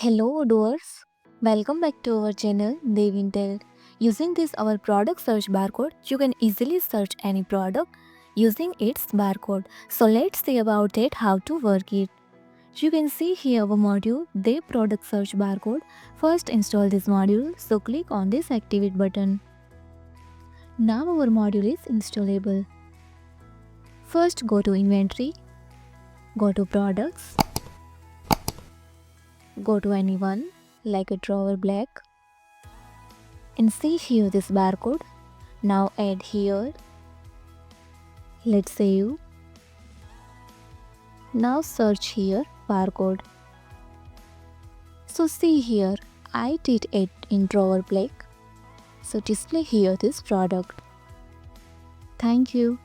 Hello doers, welcome back to our channel Devintelle. Using this our product search barcode, you can easily search any product using its barcode. So let's see about it how to work it. You can see here our module, the product search barcode. First install this module, so click on this activate button. Now our module is installable. First go to inventory, go to products, go to anyone like a drawer black and see here this barcode. Now add here. Let's save. Now search here barcode. So see here I did it in drawer black. So display here this product. Thank you.